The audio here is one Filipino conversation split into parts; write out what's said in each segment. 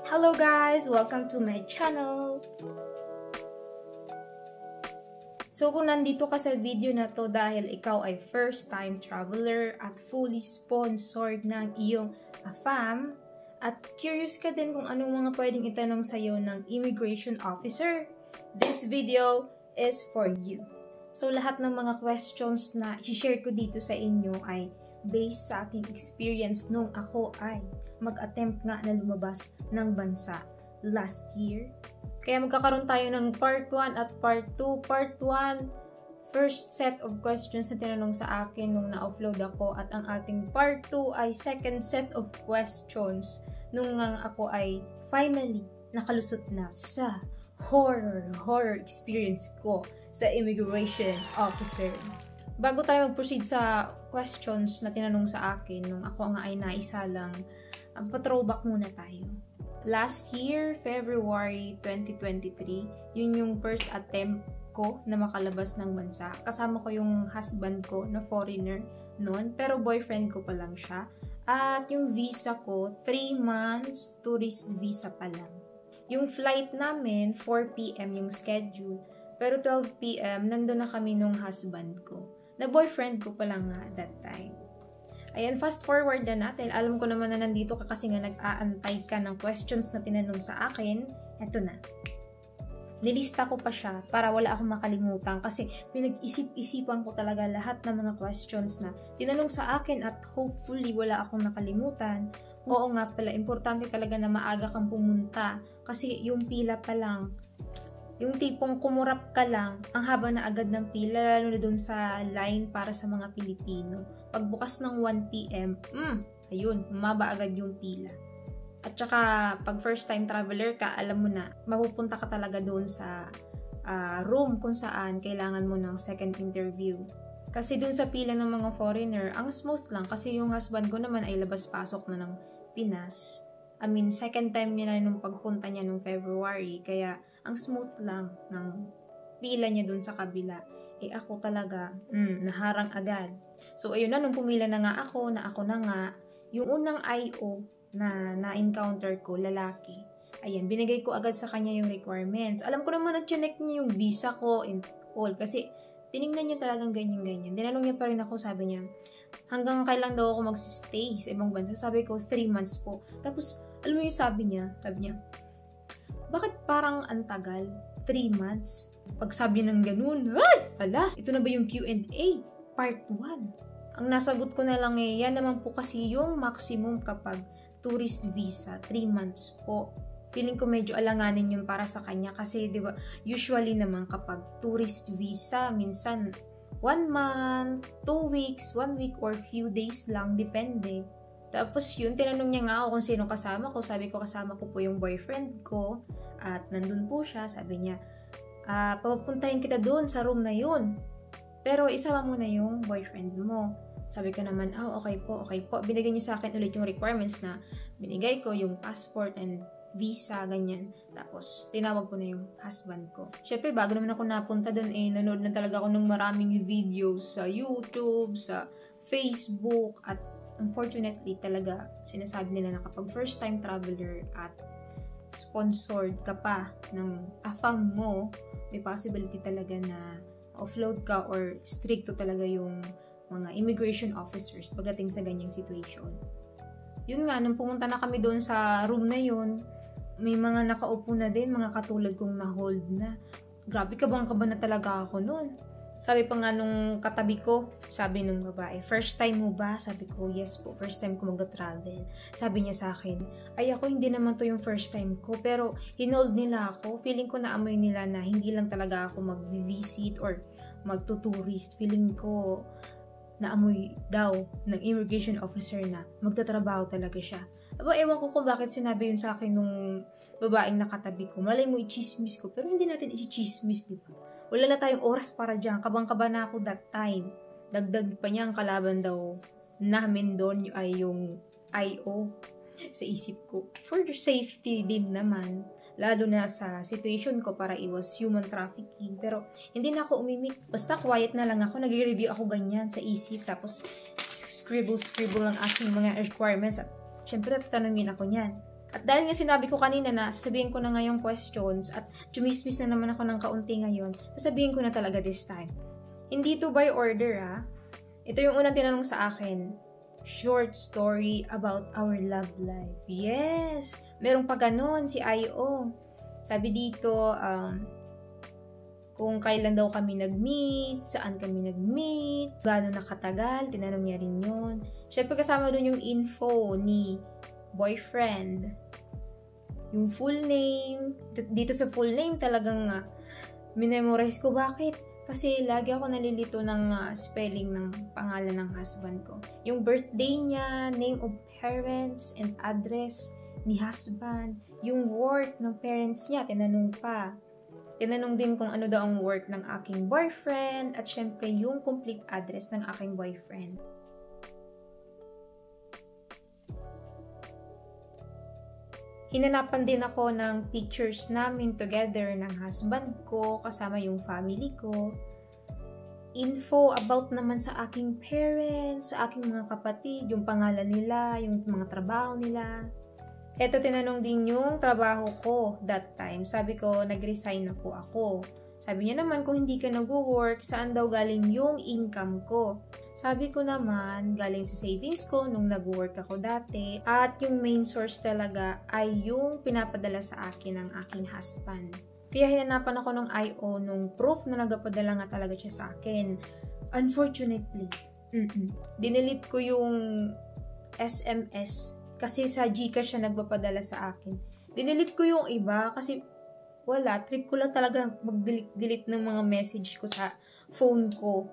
Hello guys! Welcome to my channel! So kung nandito ka sa video na to dahil ikaw ay first time traveler at fully sponsored ng iyong AFAM at curious ka din kung anong mga pwedeng itanong sa'yo ng immigration officer, this video is for you. So lahat ng mga questions na i-share ko dito sa inyo ay based sa aking experience nung ako ay mag-attempt nga na lumabas ng bansa last year. Kaya magkakaroon tayo ng part 1 at part 2. Part 1, first set of questions na tinanong sa akin nung na-upload ako at ang ating part 2 ay second set of questions nung ako ay finally nakalusot na sa horror experience ko sa immigration officer. Bago tayo mag-proceed sa questions na tinanong sa akin nung ako nga ay naisalang, pa-throwback muna tayo. Last year, February 2023, yun yung first attempt ko na makalabas ng bansa. Kasama ko yung husband ko na foreigner noon, pero boyfriend ko pa lang siya. At yung visa ko, 3 months tourist visa pa lang. Yung flight namin, 4 p.m. yung schedule, pero 12 p.m. nandun na kami nung husband ko. Na boyfriend ko pa lang nga that time. Ayan, fast forward na natin. Alam ko naman na nandito ka kasi nga nag-aantay ka ng questions na tinanong sa akin. Eto na. Nilista ko pa siya para wala akong makalimutan kasi pinag-isip-isipan ko talaga lahat ng mga questions na tinanong sa akin at hopefully wala akong nakalimutan. Oo nga pala, importante talaga na maaga kang pumunta kasi yung pila pa lang, yung tipong kumurap ka lang, ang haba na agad ng pila, lalo na dun sa line para sa mga Pilipino. Pagbukas ng 1 p.m, ayun, humaba agad yung pila. At saka, pag first time traveler ka, alam mo na, mapupunta ka talaga doon sa room kung saan kailangan mo ng second interview. Kasi dun sa pila ng mga foreigner, ang smooth lang kasi yung husband ko naman ay labas-pasok na ng Pinas. I mean, second time niya na nung pagpunta niya nung February, kaya ang smooth lang ng pila niya dun sa kabila. Eh ako talaga, naharang agad. So ayun na, nung pumila na nga ako na nga, yung unang IO na na-encounter ko, lalaki. Ayan, binigay ko agad sa kanya yung requirements. Alam ko naman na-check niya yung visa ko and all, kasi tinignan niya talagang ganyan-ganyan. Tinanong niya pa rin ako, sabi niya, hanggang kailan daw ako magsistay sa ibang bansa? Sabi ko, 3 months po. Tapos, alam mo yung sabi niya, bakit parang antagal? 3 months? Pag sabi ng ganun, ay! Alas! Ito na ba yung Q&A? Part 1. Ang nasagot ko na lang yan naman po kasi yung maximum kapag tourist visa, 3 months po. Feeling ko medyo alanganin yung para sa kanya kasi, di ba, usually naman kapag tourist visa, minsan 1 month, 2 weeks, 1 week, or few days lang, depende. Tapos yun, tinanong niya nga ako kung sino kasama ko. Sabi ko, kasama ko po yung boyfriend ko. At nandun po siya. Sabi niya, papuntahin kita doon sa room na yun. Pero isama mo na yung boyfriend mo. Sabi ko naman, okay po. Binigay niya sa akin ulit yung requirements na binigay ko, yung passport and visa, ganyan. Tapos, tinawag ko na yung husband ko. Syempre, bago naman ako napunta doon, nanood na talaga ako ng maraming videos sa YouTube, sa Facebook, at unfortunately, talaga, sinasabi nila na kapag first time traveler at sponsored ka pa ng AFAM mo, may possibility talaga na offload ka or stricto talaga yung mga immigration officers pagdating sa ganyang situation. Yun nga, nung pumunta na kami doon sa room na yun, may mga nakaupo na din, mga katulad kong na-hold na. Grabe, kabang na talaga ako noon. Sabi pa nga nung katabi ko, sabi nung babae, first time mo ba? Sabi ko, yes po, first time ko mag-travel. Sabi niya sa akin, ay ako hindi naman to yung first time ko, pero hinold nila ako. Feeling ko naamoy nila na hindi lang talaga ako mag-visit or magtuturist. Feeling ko naamoy daw ng immigration officer na magtatrabaho talaga siya. Aba, ewan ko kung bakit sinabi yun sa akin nung babaeng nakatabi ko. Malay mo i-chismis ko, pero hindi natin i-chismis, di ba? Wala na tayong oras para dyan. Kabang-kaba na ako that time. Dagdag pa niya ang kalaban daw namin doon ay yung IO sa isip ko. For safety din naman. Lalo na sa situation ko para iwas human trafficking. Pero hindi na ako umimik. Basta quiet na lang ako. Nag-review ako ganyan sa isip. Tapos scribble ang aking mga requirements. At syempre tatanungin ako niyan. At dahil nga sinabi ko kanina na sasabihin ko na ngayong questions at chumismis na naman ako ng kaunti ngayon, sasabihin ko na talaga this time. Hindi to by order ha. Ito yung unang tinanong sa akin. Short story about our love life. Yes! Merong pa ganon si I.O. Sabi dito, kung kailan daw kami nag-meet, saan kami nag-meet, gaano nakatagal, tinanong niya rin yun. Siyempre kasama dun yung info ni boyfriend. Yung full name, dito sa full name talagang minemorize ko. Bakit? Kasi lagi ako nalilito ng spelling ng pangalan ng husband ko. Yung birthday niya, name of parents and address ni husband. Yung work ng parents niya, tinanong pa. Tinanong din kung ano daw ang work ng aking boyfriend at syempre yung complete address ng aking boyfriend. Hinanapan din ako ng pictures namin together ng husband ko, kasama yung family ko. Info about naman sa aking parents, sa aking mga kapatid, yung pangalan nila, yung mga trabaho nila. Eto, tinanong din yung trabaho ko that time. Sabi ko, nag-resign na po ako. Sabi niya naman, kung hindi ka nag-work, saan daw galing yung income ko? Sabi ko naman, galing sa savings ko nung nag-work ako dati. At yung main source talaga ay yung pinapadala sa akin ng aking husband. Kaya hinanapan ako ng I.O. nung proof na nagpapadala nga talaga siya sa akin. Unfortunately, dinilit ko yung SMS kasi sa Gcash siya nagpapadala sa akin. Dinilit ko yung iba kasi wala, trip ko lang talaga mag-delete ng mga message ko sa phone ko.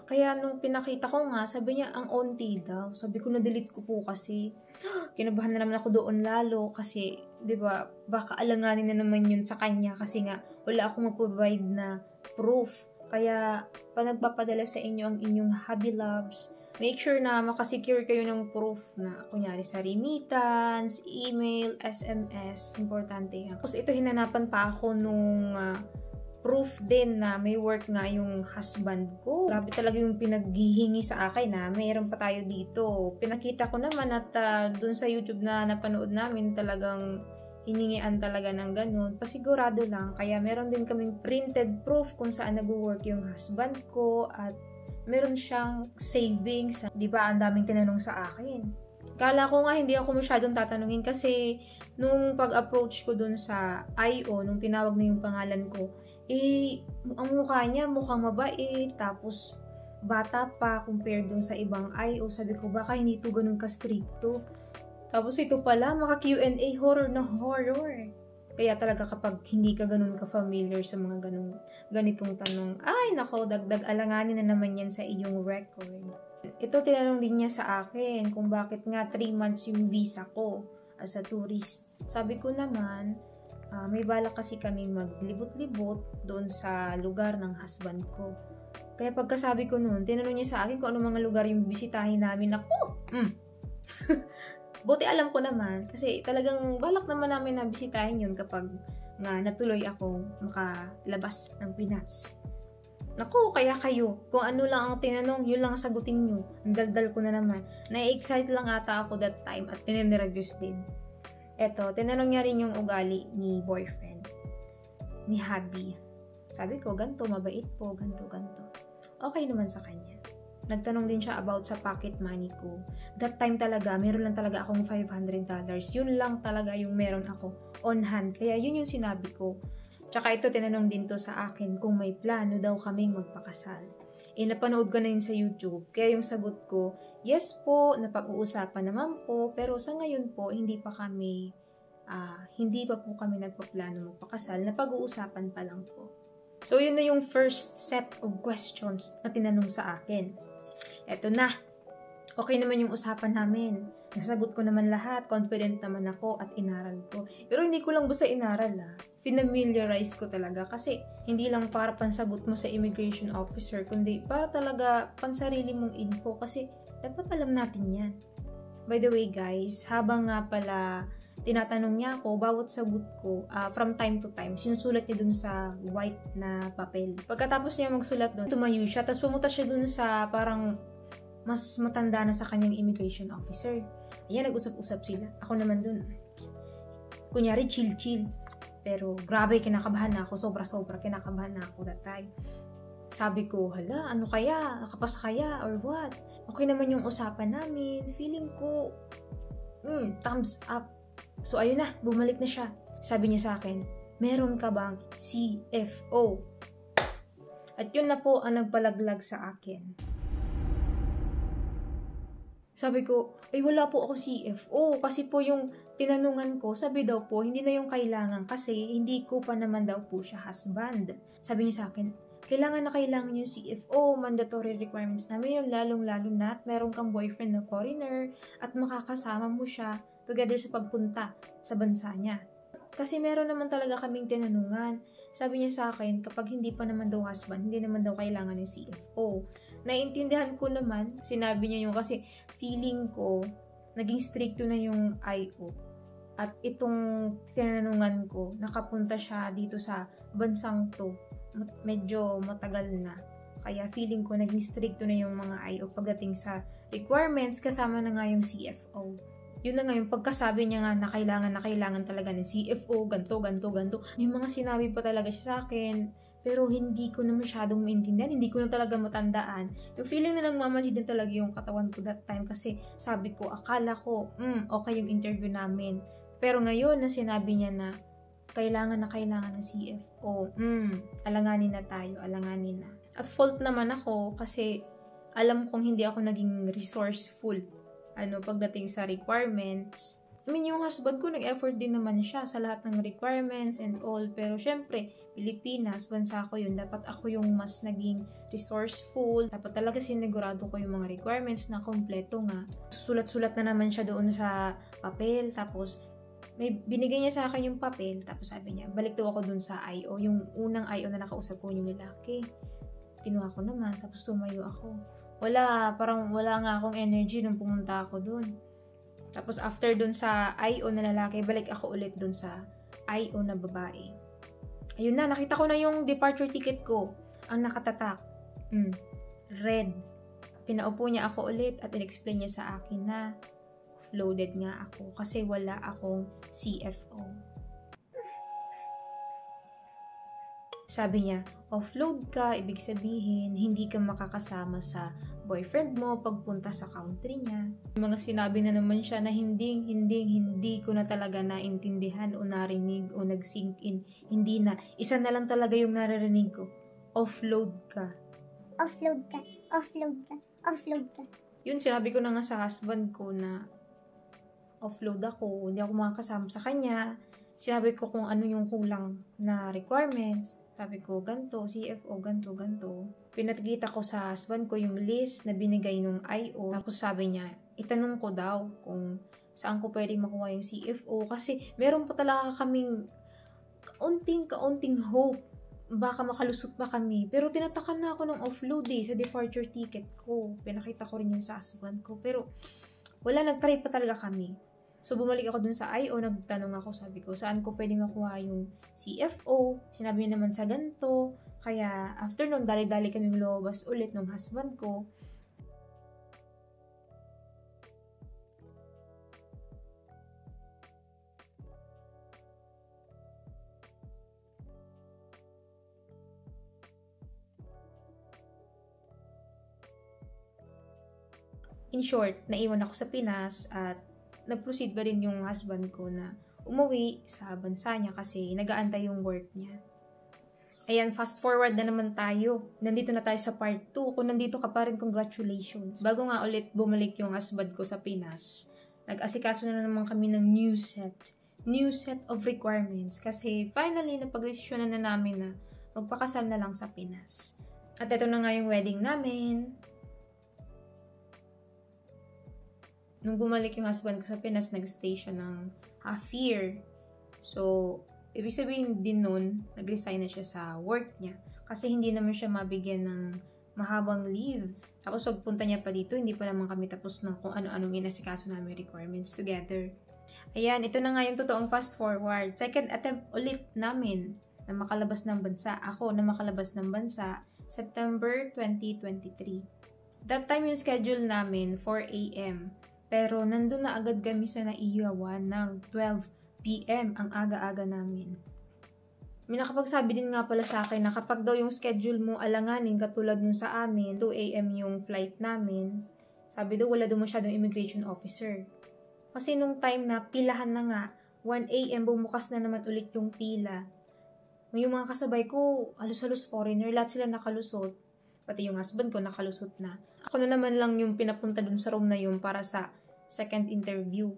Kaya nung pinakita ko nga, sabi niya, ang onti daw. Sabi ko, na-delete ko po kasi. Kinabahan na naman ako doon lalo kasi, di ba, baka alanganin na naman yun sa kanya kasi nga, wala akong ma-provide na proof. Kaya, pag nagpapadala sa inyo ang inyong hubby loves, make sure na makasecure kayo ng proof na, kunyari sa remittance, email, SMS, importante yan. Tapos ito, hinanapan pa ako nung proof din na may work nga yung husband ko. Grabe talaga yung pinaghihingi sa akin na mayroon pa tayo dito. Pinakita ko naman at dun sa YouTube na napanood namin talagang hiningian talaga ng ganun. Pasigurado lang. Kaya meron din kaming printed proof kung saan nag-work yung husband ko at meron siyang savings. Di ba? Ang daming tinanong sa akin. Kala ko nga hindi ako masyadong tatanungin kasi nung pag-approach ko dun sa I.O., nung tinawag na yung pangalan ko, ang mukha niya mukhang mabait, tapos bata pa compared dun sa ibang I.O. Sabi ko, baka hindi ito ganun ka-stricto. Tapos ito pala, maka Q&A, horror na horror. Kaya talaga kapag hindi ka ganun ka-familiar sa mga ganitong tanong, ay nako, dagdag alanganin na naman yan sa iyong record. Ito, tinanong din niya sa akin kung bakit nga 3 months yung visa ko as a tourist. Sabi ko naman, may balak kasi kaming maglibot-libot doon sa lugar ng husband ko. Kaya pagkasabi ko noon, tinanong niya sa akin kung ano mga lugar yung bisitahin namin. Ako! Buti alam ko naman kasi talagang balak naman namin na bisitahin yun kapag nga natuloy akong makalabas ng Pinas. Naku, kaya kayo, kung ano lang ang tinanong, yun lang ang sagutin nyo. Ang daldal ko na naman. Na-excite lang ata ako that time at tinenreviews din. Eto, tinanong niya rin yung ugali ni boyfriend, ni hubby. Sabi ko, ganto, mabait po, ganto. Okay naman sa kanya. Nagtanong din siya about sa pocket money ko. That time talaga, meron lang talaga akong $500. Yun lang talaga yung meron ako on hand. Kaya yun yung sinabi ko. Tsaka ito, tinanong din to sa akin kung may plano daw kaming magpakasal. Napanood ko na yun sa YouTube. Kaya yung sagot ko, yes po, napag-uusapan naman po, pero sa ngayon po, hindi pa po kami nagpaplano magpakasal, napag-uusapan pa lang po. So, yun na yung first set of questions na tinanong sa akin. Eto na. Okay naman yung usapan namin. Nasagot ko naman lahat, confident naman ako at inaral ko. Pero hindi ko lang basta inaral Pinamiliarize ko talaga kasi hindi lang para pansagot mo sa immigration officer, kundi para talaga pansarili mong info kasi dapat alam natin yan. By the way guys, habang nga pala tinatanong niya ako, bawat sagot ko, from time to time, sinusulat niya dun sa white na papel. Pagkatapos niya magsulat dun, tumayo siya, tapos pumunta siya dun sa parang mas matanda na sa kanyang immigration officer. Ayan, nag-usap-usap sila. Ako naman dun. kunyari chill-chill. Pero grabe, kinakabahan na ako. Sobra-sobra kinakabahan na ako that time. Sabi ko, hala, ano kaya? Nakapasa kaya? Or what? Okay naman yung usapan namin. Feeling ko, thumbs up. So, ayun na, bumalik na siya. Sabi niya sa akin, meron ka bang CFO? At yun na po ang nagpalaglag sa akin. Sabi ko, wala po ako CFO. Kasi po yung tinanungan ko, sabi daw po, hindi na yung kailangan kasi hindi ko pa naman daw po siya husband. Sabi niya sa akin, kailangan yung CFO, mandatory requirements namin yun, lalong-lalo na at meron kang boyfriend na foreigner at makakasama mo siya together sa pagpunta sa bansa niya. Kasi meron naman talaga kaming tinanungan. Sabi niya sa akin, kapag hindi pa naman daw husband, hindi naman daw kailangan yung CFO. Naiintindihan ko naman, sinabi niya yung kasi feeling ko, naging stricto na yung IO. At itong tinanungan ko, nakapunta siya dito sa bansang to. Medyo matagal na. Kaya feeling ko, naging stricto na yung mga IO pagdating sa requirements, kasama na nga yung CFO. Yun na nga yung pagkasabi niya nga na kailangan talaga ng CFO, ganto. May mga sinabi pa talaga siya sa akin, pero hindi ko na masyadong maintindihan, hindi ko na talaga matandaan. Yung feeling na nagmamanhid na talaga yung katawan ko that time kasi sabi ko, akala ko, okay yung interview namin. Pero ngayon na sinabi niya na kailangan ng CFO, alanganin na tayo. At fault naman ako kasi alam kong hindi ako naging resourceful pagdating sa requirements. Yung husband ko, nag-effort din naman siya sa lahat ng requirements and all. Pero syempre, Pilipinas, bansa ko yun. Dapat ako yung mas naging resourceful. Dapat talaga sinigurado ko yung mga requirements na kompleto nga. Sulat-sulat na naman siya doon sa papel. Tapos, may binigay niya sa akin yung papel. Tapos sabi niya, balik daw ako dun sa IO. Yung unang IO na nakausap ko yung lalaki. Kinuha ko naman. Tapos tumayo ako. Parang wala nga akong energy nung pumunta ako dun. Tapos after dun sa IO na lalaki, balik ako ulit dun sa IO na babae. Ayun na, nakita ko na yung departure ticket ko. Ang nakatatak. Red. Pinaupo niya ako ulit at in-explain niya sa akin na loaded nga ako kasi wala akong CFO. Sabi niya, offload ka, ibig sabihin, hindi ka makakasama sa boyfriend mo pagpunta sa country niya. Mga sinabi na naman siya na hindi ko na talaga naintindihan o narinig o nag-sink in. Hindi na. Isa na lang talaga yung naririnig ko. Offload ka. Offload ka. Yun, sinabi ko na nga sa husband ko na offload ako, hindi ako makakasama sa kanya. Sinabi ko kung ano yung kulang na requirements. Sabi ko, ganto, CFO, ganto. Pinakita ko sa husband ko yung list na binigay nung IO. Tapos sabi niya, itanong ko daw kung saan ko pwede makuha yung CFO. Kasi meron pa talaga kaming kaunting hope. Baka makalusot pa kami. Pero tinatakan na ako ng offload sa departure ticket ko. Pinakita ko rin yung sa husband ko. Pero nag-try pa talaga kami. So, bumalik ako dun sa IO, nagtanong ako, sabi ko, saan ko pwede makuha yung CFO? Sinabi niya naman sa ganito. Kaya, after nun, dali-dali kaming lumabas ulit ng husband ko. In short, naiwan ako sa Pinas at nag-proceed ba rin yung husband ko na umuwi sa bansa niya kasi nag-aantay yung work niya. Ayan, fast forward na naman tayo. Nandito na tayo sa part 2. Kung nandito ka pa rin, congratulations. Bago nga ulit bumalik yung husband ko sa Pinas, nag-asikaso na naman kami ng new set of requirements kasi finally napag-desisyonan na namin na magpakasal na lang sa Pinas. At ito na nga yung wedding namin. Nung bumalik yung husband ko sa Pinas, nag-stay siya ng half year. So, ibig sabihin din nun, nag-resign na siya sa work niya. Kasi hindi naman siya mabigyan ng mahabang leave. Tapos pagpunta niya pa dito, hindi pa naman kami tapos ng kung ano-anong inasikaso namin requirements together. Ayan, ito na nga yung totoong fast forward. Second attempt ulit namin na makalabas ng bansa. Ako na makalabas ng bansa, September 2023. That time yung schedule namin, 4 a.m. Pero nandun na agad kami sa Naiyawan ng 12 PM ang aga-aga namin. May nakapagsabi din nga pala sa akin na kapag daw yung schedule mo alanganin katulad nung sa amin, 2 AM yung flight namin, sabi daw wala daw masyadong immigration officer. Kasi nung time na pilahan na nga, 1 AM bumukas na naman ulit yung pila. Yung mga kasabay ko, halos-halos foreigner, lahat sila nakalusot. Pati yung husband ko nakalusot na. Ako na naman lang yung pinapunta dun sa room na yun para sa second interview.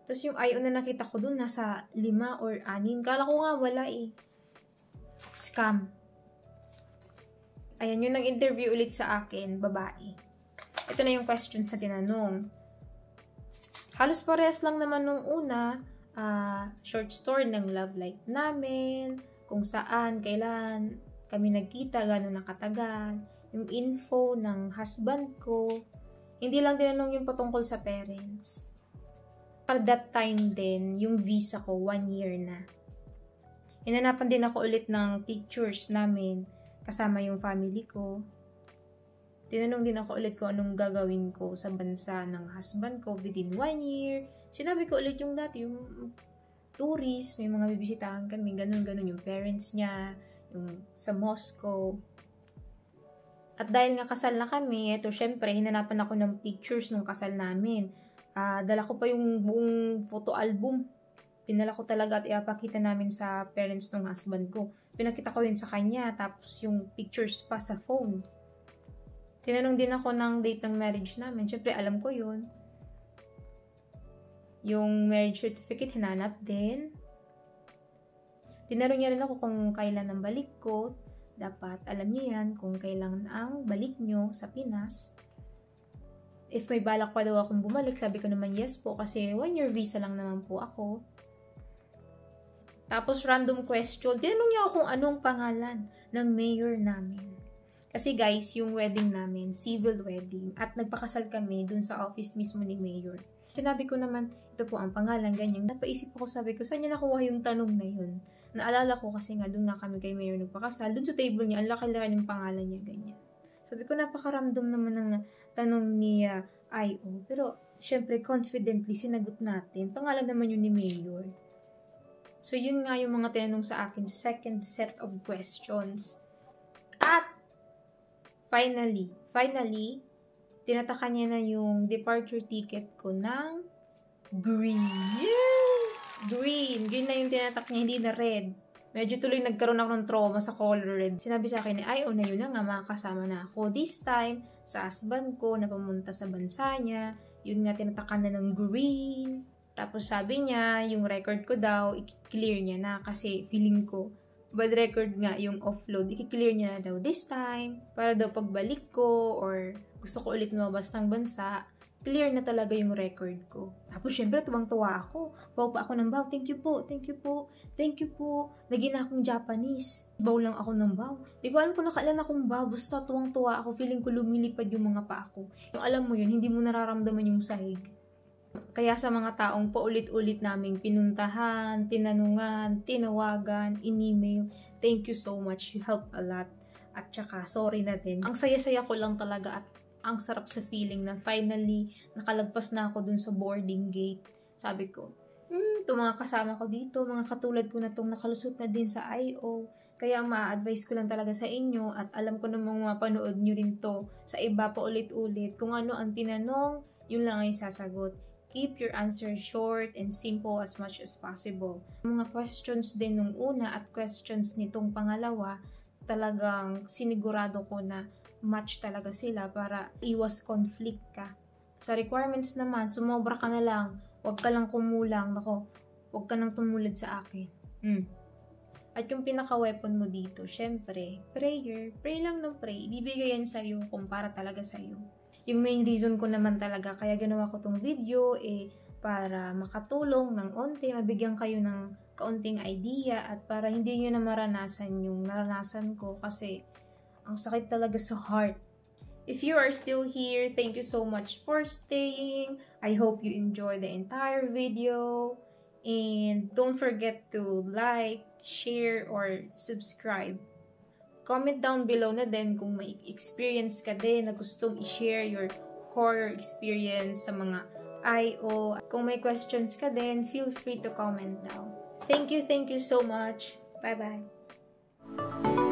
Tapos yung IO na nakita ko dun, nasa 5 or 6. Kala ko nga wala eh. Scam. Ayan, yun nag-interview ulit sa akin, babae. Ito na yung question sa tinanong. Halos parehas lang naman nung una, short story ng love life namin, kung saan, kailan kami nagkita, gano'n nakatagal, yung info ng husband ko. Hindi lang tinanong yung patungkol sa parents. For that time din, yung visa ko, 1 year na. Hinanapan din ako ulit ng pictures namin kasama yung family ko. Tinanong din ako ulit kung anong gagawin ko sa bansa ng husband ko within 1 year. Sinabi ko ulit yung dati, yung tourist, may mga bibisitahan kami, ganun-ganun yung parents niya, yung sa Moscow. At dahil nga kasal na kami, eto syempre, hinanapan ako ng pictures nung kasal namin. Dala ko pa yung buong photo album. Pinala ko talaga at ipakita namin sa parents ng husband ko. Pinakita ko yun sa kanya, tapos yung pictures pa sa phone. Tinanong din ako ng date ng marriage namin. Syempre, alam ko yun. Yung marriage certificate, hinanap din. Tinanong niya rin ako kung kailan ang balik ko. Dapat alam niyo yan kung kailan ang balik nyo sa Pinas. If may balak pa daw akong bumalik, sabi ko naman yes po kasi 1 year visa lang naman po ako. Tapos random question, tinanong niya ako kung anong pangalan ng mayor namin. Kasi guys, yung wedding namin, civil wedding, at nagpakasal kami dun sa office mismo ni mayor. Sinabi ko naman, ito po ang pangalan, ganyan. Napaisip ako, sabi ko, saan niya nakuha yung tanong na yun? Naalala ko kasi nga, dun nga kami kay mayor nagpakasal. Dun sa table niya, ang laki-laki ng pangalan niya, ganyan. Sabi ko, napakaramdam naman ng tanong ni I.O. Pero, syempre, confidently, sinagot natin. Pangalan naman yun ni mayor. So, yun nga yung mga tinanong sa akin, second set of questions. At, finally, tinatakan niya na yung departure ticket ko ng green. Yes! Green. Green na yung tinatak niya, hindi na red. Medyo tuloy nagkaroon ako ng trauma sa color red. Sinabi sa akin, ay, na yun na nga, makakasama na ako. This time, sa husband ko, na pumunta sa bansa niya, yun nga, tinatakan na ng green. Tapos sabi niya, yung record ko daw, i-clear niya na kasi feeling ko, bad record nga yung offload, i-clear niya na daw this time, para daw pagbalik ko, or gusto ko ulit lumabas ng bansa, clear na talaga yung record ko. Tapos syempre, tuwang-tuwa ako. Baw pa ako ng baw. Thank you po, thank you po, thank you po. Naging na akong Japanese. Baw lang ako ng baw. Di ko alam kung nakailan akong baw. Basta tuwang-tuwa ako. Feeling ko lumilipad yung mga paa ko. Yung alam mo yun, hindi mo nararamdaman yung sahig. Kaya sa mga taong paulit-ulit naming pinuntahan, tinanungan, tinawagan, in-email, thank you so much. You help a lot. At saka, sorry na din. Ang saya-saya ko lang talaga at ang sarap sa feeling na finally nakalagpas na ako dun sa boarding gate. Sabi ko, ito mga kasama ko dito, mga katulad ko na itong nakalusot na din sa I.O. Kaya ma-advise ko lang talaga sa inyo at alam ko namang mapanood nyo rin to sa iba pa ulit-ulit. Kung ano ang tinanong, yun lang ay sasagot. Keep your answer short and simple as much as possible. Mga questions din nung una at questions nitong pangalawa, talagang sinigurado ko na match talaga sila para iwas conflict ka. Sa requirements naman, sumobra ka na lang. Huwag ka lang kumulang. Nako, huwag ka nang tumulad sa akin. At yung pinaka-weapon mo dito, syempre, prayer. Pray lang ng pray. Ibibigay yan sa'yo kung para talaga sa'yo. Yung main reason ko naman talaga, kaya ginawa ko tong video, para makatulong ng onte, mabigyan kayo ng kaunting idea, at para hindi nyo na maranasan yung naranasan ko kasi ang sakit talaga sa heart. If you are still here, thank you so much for staying. I hope you enjoy the entire video. And don't forget to like, share, or subscribe. Comment down below na din kung may experience ka din na gustong i-share your horror experience sa mga IO. Kung may questions ka din, feel free to comment down. Thank you so much. Bye-bye.